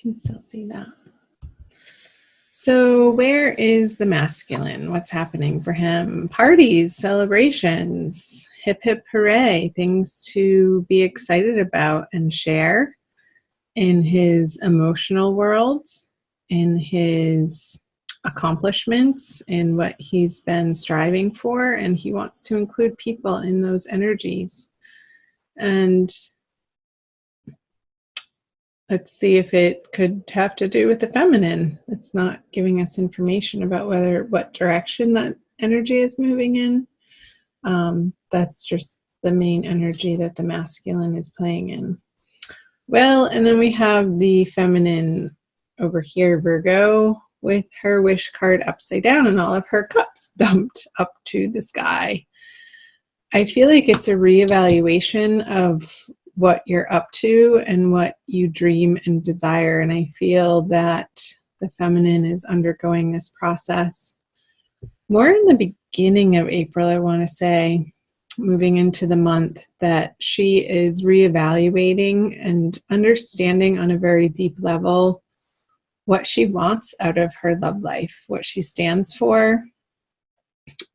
can still see that. So where is the masculine? What's happening for him? Parties, celebrations, hip hip hooray, things to be excited about and share in his emotional world, in his accomplishments, in what he's been striving for, and he wants to include people in those energies. And let's see if it could have to do with the feminine. It's not giving us information about what direction that energy is moving in. That's just the main energy that the masculine is playing in. Well, and then we have the feminine over here, Virgo, with her wish card upside down and all of her cups dumped up to the sky. I feel like it's a reevaluation of what you're up to and what you dream and desire. And I feel that the feminine is undergoing this process more in the beginning of April, I want to say, moving into the month, that she is reevaluating and understanding on a very deep level what she wants out of her love life, what she stands for,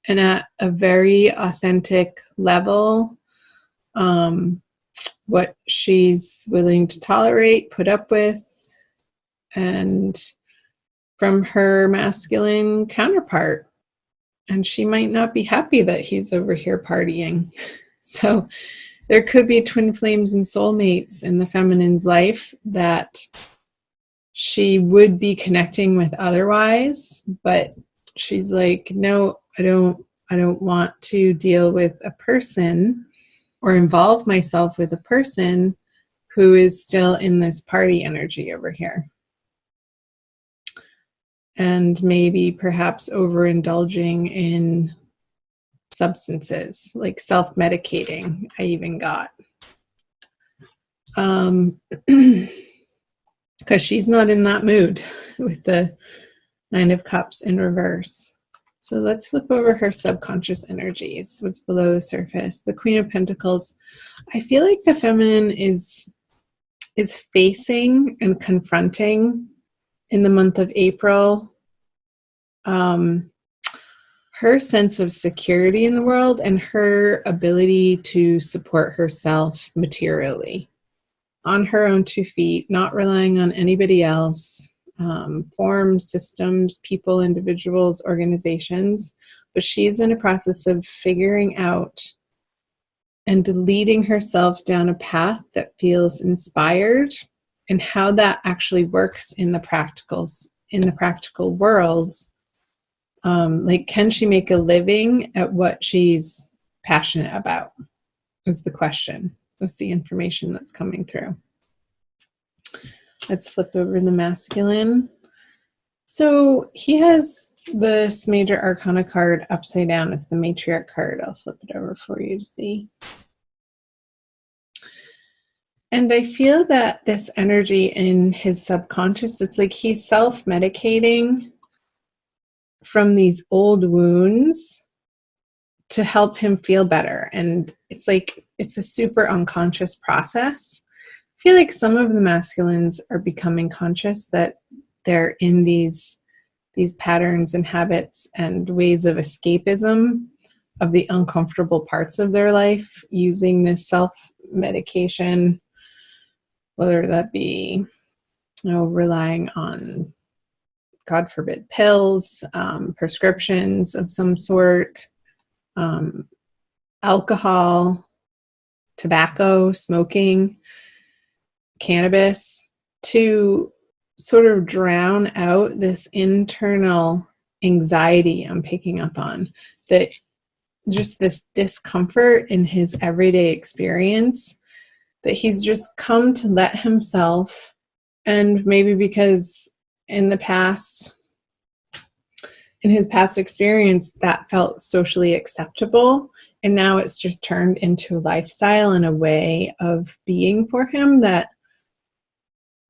and at a very authentic level, what she's willing to tolerate, put up with, and from her masculine counterpart. And she might not be happy that he's over here partying. So there could be twin flames and soulmates in the feminine's life that she would be connecting with otherwise, but she's like, no, I don't want to deal with a person or involve myself with a person who is still in this party energy over here. And maybe perhaps overindulging in substances, like self-medicating, I even got. Because she's not in that mood with the Nine of Cups in reverse. So let's flip over her subconscious energies, what's below the surface. The Queen of Pentacles. I feel like the feminine is facing and confronting in the month of April her sense of security in the world and her ability to support herself materially on her own 2 feet, not relying on anybody else, forms, systems, people, individuals, organizations. But she's in a process of figuring out and leading herself down a path that feels inspired, and how that actually works in the practical world. Like, can she make a living at what she's passionate about is the question. That's the information that's coming through. Let's flip over the masculine. So he has this major arcana card upside down as the matriarch card. I'll flip it over for you to see. And I feel that this energy in his subconscious, it's like he's self-medicating from these old wounds to help him feel better. And it's like, it's a super unconscious process. I feel like some of the masculines are becoming conscious that they're in these patterns and habits and ways of escapism of the uncomfortable parts of their life, using this self-medication, whether that be, relying on, God forbid, pills, prescriptions of some sort, alcohol, tobacco, smoking, cannabis, to sort of drown out this internal anxiety I'm picking up on, that just this discomfort in his everyday experience, that he's just come to let himself, and maybe because in his past experience that felt socially acceptable, and now it's just turned into a lifestyle and a way of being for him that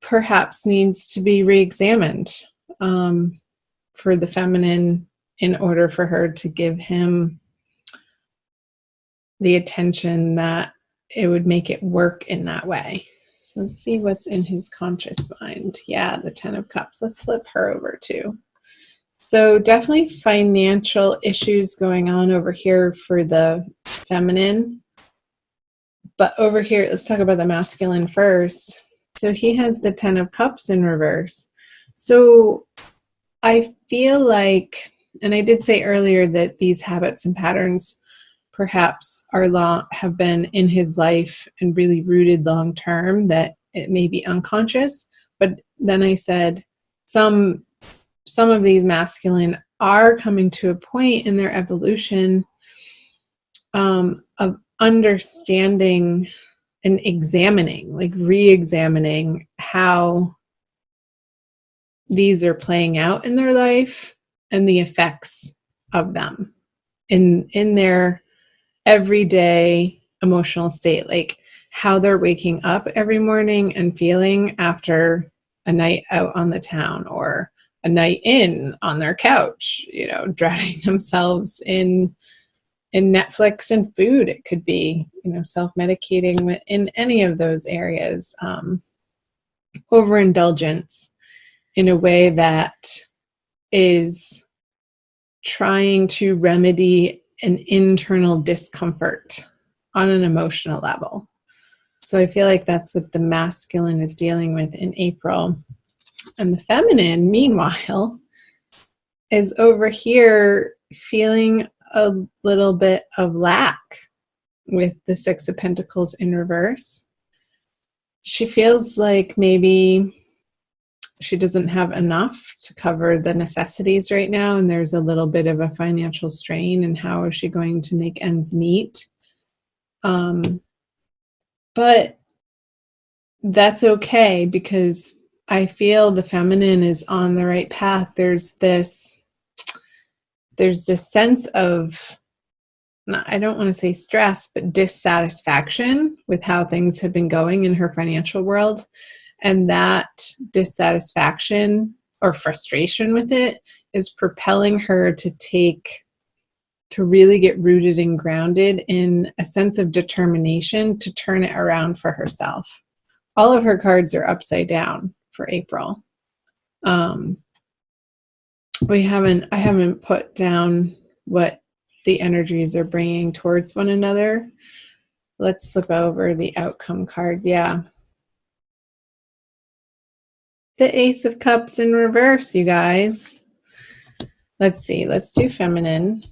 perhaps needs to be re-examined for the feminine, in order for her to give him the attention that it would make it work in that way. So let's see what's in his conscious mind. Yeah, the 10 of Cups. Let's flip her over too. So definitely financial issues going on over here for the feminine. But over here, let's talk about the masculine first. So he has the 10 of Cups in reverse. So I feel like, and I did say earlier that these habits and patterns perhaps have been in his life and really rooted long term, that it may be unconscious. But then I said some of these masculine are coming to a point in their evolution of understanding and examining, like re-examining how these are playing out in their life and the effects of them in their everyday emotional state, like how they're waking up every morning and feeling after a night out on the town or a night in on their couch, drowning themselves in Netflix and food. It could be, self-medicating in any of those areas, overindulgence in a way that is trying to remedy an internal discomfort on an emotional level. So I feel like that's what the masculine is dealing with in April. And the feminine, meanwhile, is over here feeling a little bit of lack with the 6 of Pentacles in reverse. She feels like maybe she doesn't have enough to cover the necessities right now, and there's a little bit of a financial strain, and how is she going to make ends meet? But that's okay, because I feel the feminine is on the right path. There's this sense of, I don't want to say stress, but dissatisfaction with how things have been going in her financial world. And that dissatisfaction or frustration with it is propelling her to really get rooted and grounded in a sense of determination to turn it around for herself. All of her cards are upside down for April. I haven't put down what the energies are bringing towards one another. Let's flip over the outcome card. Yeah. The Ace of Cups in reverse, you guys. Let's see. Let's do feminine.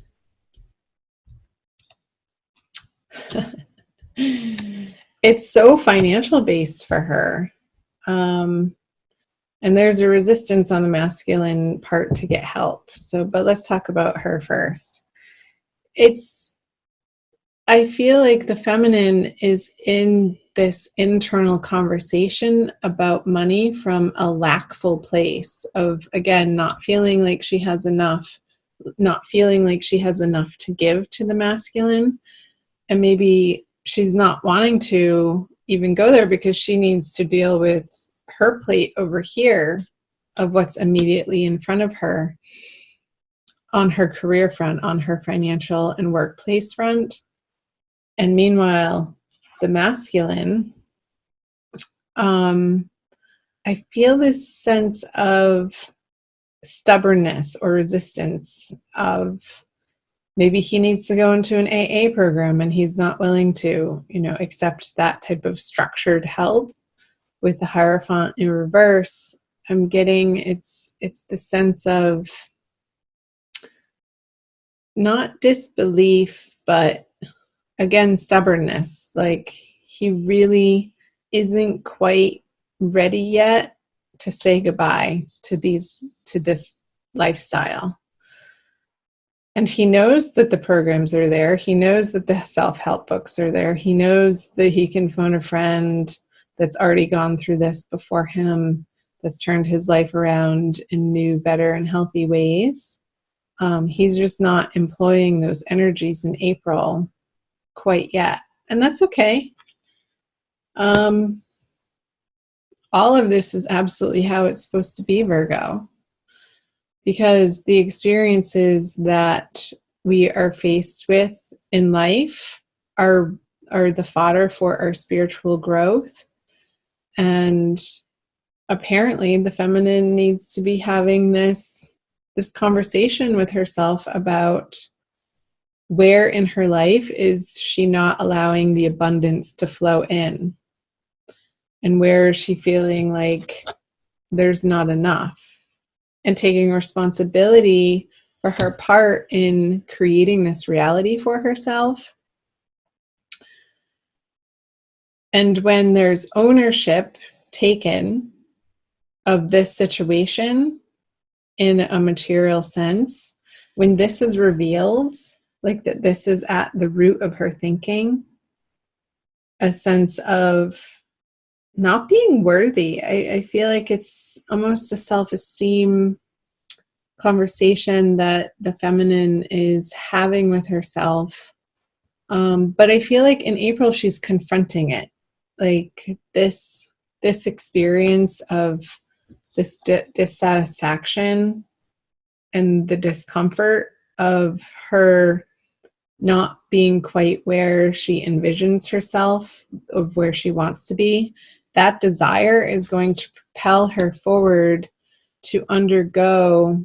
It's so financial based for her. And there's a resistance on the masculine part to get help. But let's talk about her first. I feel like the feminine is in this internal conversation about money from a lackful place of, again, not feeling like she has enough to give to the masculine. And maybe she's not wanting to even go there because she needs to deal with her plate over here of what's immediately in front of her on her career front, on her financial and workplace front. And meanwhile, the masculine, I feel this sense of stubbornness or resistance of maybe he needs to go into an AA program and he's not willing to, accept that type of structured help. With the Hierophant in reverse, I'm getting it's the sense of not disbelief, but again, stubbornness. Like he really isn't quite ready yet to say goodbye to this lifestyle. And he knows that the programs are there. He knows that the self-help books are there. He knows that he can phone a friend that's already gone through this before him, that's turned his life around in new, better, and healthy ways. He's just not employing those energies in April quite yet. And that's okay. All of this is absolutely how it's supposed to be, Virgo. Because the experiences that we are faced with in life are the fodder for our spiritual growth. And apparently the feminine needs to be having this conversation with herself about where in her life is she not allowing the abundance to flow in, and where is she feeling like there's not enough, and taking responsibility for her part in creating this reality for herself. And when there's ownership taken of this situation in a material sense, when this is revealed, like that this is at the root of her thinking, a sense of not being worthy. I feel like it's almost a self-esteem conversation that the feminine is having with herself. But I feel like in April, she's confronting it. Like this experience of this dissatisfaction and the discomfort of her not being quite where she envisions herself, of where she wants to be. That desire is going to propel her forward to undergo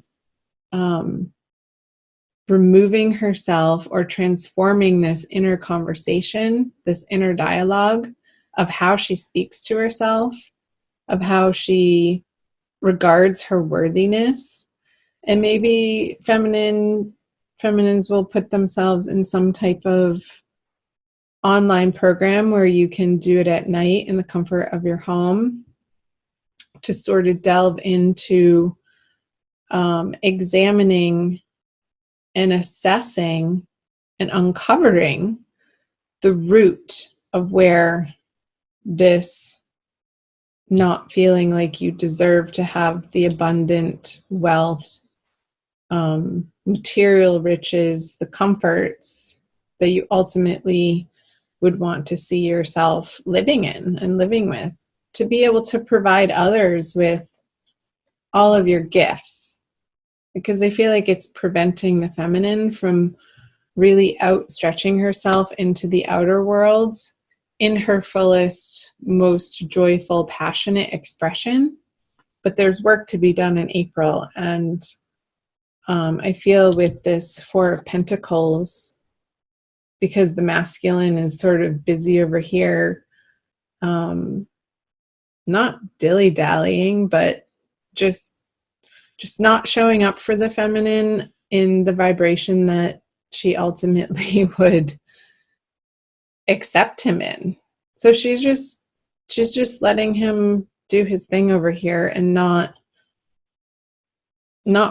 removing herself or transforming this inner conversation, this inner dialogue of how she speaks to herself, of how she regards her worthiness. And maybe feminines will put themselves in some type of online program where you can do it at night in the comfort of your home to sort of delve into examining and assessing and uncovering the root of where this not feeling like you deserve to have the abundant wealth, material riches, the comforts that you ultimately would want to see yourself living in and living with, to be able to provide others with all of your gifts. Because I feel like it's preventing the feminine from really outstretching herself into the outer world in her fullest, most joyful, passionate expression. But there's work to be done in April. And I feel with this Four of Pentacles, because the masculine is sort of busy over here, not dilly-dallying, but just not showing up for the feminine in the vibration that she ultimately would accept him in. So she's just letting him do his thing over here and not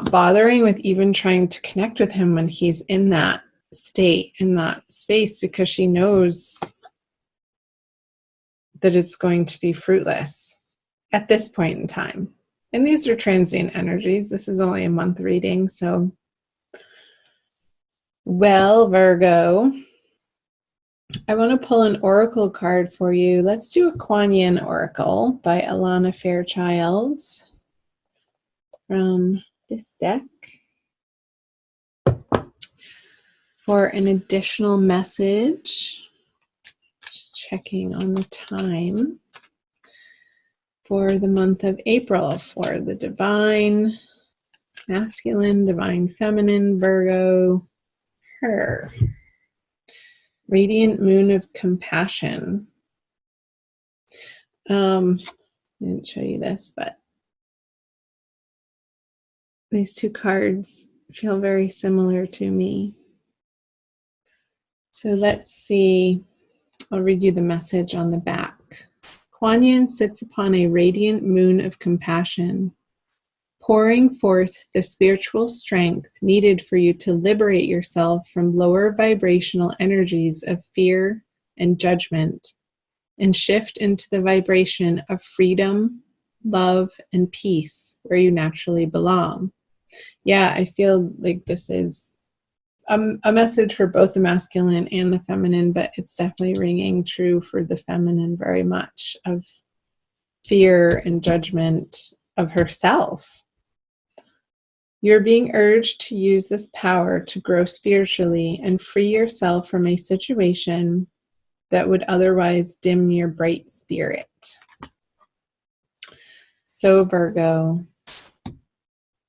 bothering with even trying to connect with him when he's in that state, in that space, because she knows that it's going to be fruitless at this point in time. And these are transient energies. This is only a month reading. So, well, Virgo, I want to pull an oracle card for you. Let's do a Kuan Yin Oracle by Alana Fairchild from this deck for an additional message. Just checking on the time for the month of April for the divine masculine, divine feminine, Virgo, her. Radiant moon of compassion. I didn't show you this, but these two cards feel very similar to me. So let's see. I'll read you the message on the back. Kuan Yin sits upon a radiant moon of compassion, pouring forth the spiritual strength needed for you to liberate yourself from lower vibrational energies of fear and judgment and shift into the vibration of freedom, love, and peace where you naturally belong. Yeah, I feel like this is a message for both the masculine and the feminine, but it's definitely ringing true for the feminine very much, of fear and judgment of herself. You're being urged to use this power to grow spiritually and free yourself from a situation that would otherwise dim your bright spirit. So, Virgo,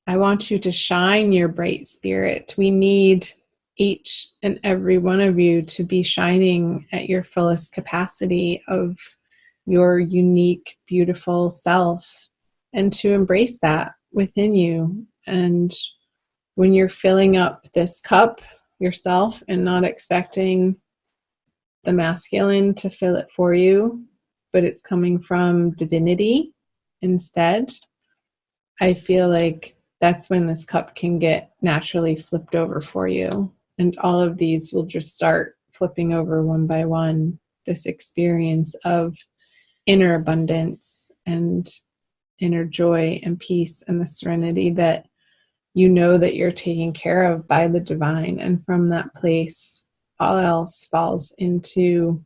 I want you to shine your bright spirit. We need each and every one of you to be shining at your fullest capacity of your unique, beautiful self, and to embrace that within you. And when you're filling up this cup yourself and not expecting the masculine to fill it for you, but it's coming from divinity instead, I feel like that's when this cup can get naturally flipped over for you. And all of these will just start flipping over one by one. This experience of inner abundance and inner joy and peace and the serenity that you know that you're taken care of by the divine. And from that place, all else falls into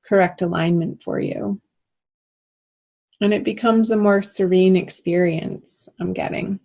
correct alignment for you. And it becomes a more serene experience, I'm getting.